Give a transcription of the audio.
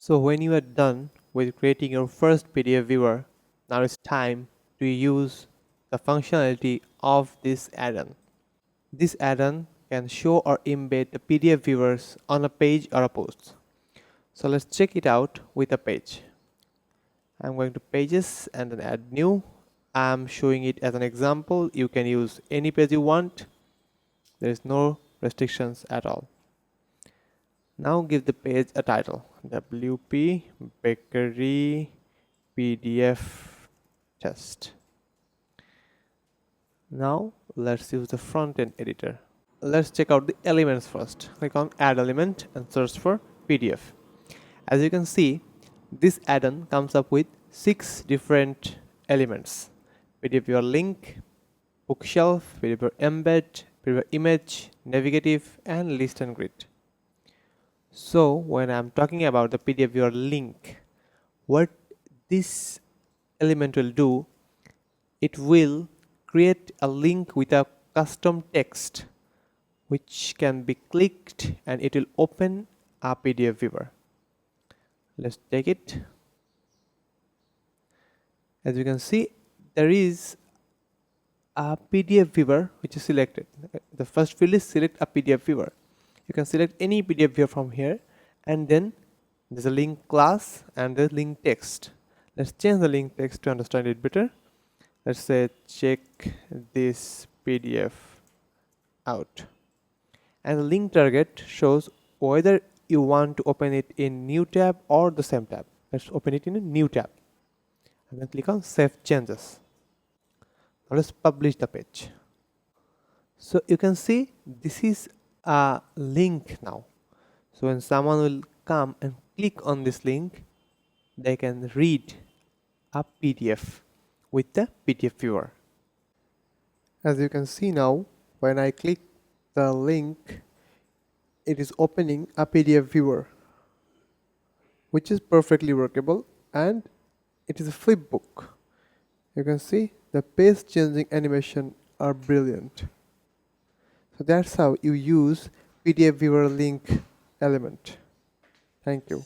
So when you are done with creating your first PDF viewer, now it's time to use the functionality of this add-on. This add-on can show or embed the PDF viewers on a page or a post. So let's check it out with a page. I'm going to pages and then add new. I'm showing it as an example. You can use any page you want. There is no restrictions at all. Now give the page a title, WPBakery PDF test. Now let's use the front-end editor. Let's check out the elements first. Click on add element and search for PDF. As you can see, this add-on comes up with 6 different elements: PDF viewer link, bookshelf, PDF viewer embed, PDF viewer image, Navigative, and list and grid. So when I'm talking about the PDF viewer link, what this element will do, it will create a link with a custom text which can be clicked and it will open a PDF viewer. Let's take it. As you can see, there is a PDF viewer which is selected. The first field is select a PDF viewer. You can select any PDF viewer from here, and then there's a link class and the link text. Let's change the link text to understand it better. Let's say check this PDF out. And the link target shows whether you want to open it in new tab or the same tab. Let's open it in a new tab. And then click on Save Changes. Now let's publish the page. So you can see this is a link now. So when someone will come and click on this link, they can read a PDF with the PDF viewer. As you can see now, when I click the link, it is opening a PDF viewer, which is perfectly workable, and it is a Flipbook. You can see the page changing animation are brilliant. So that's how you use PDF viewer link element. Thank you.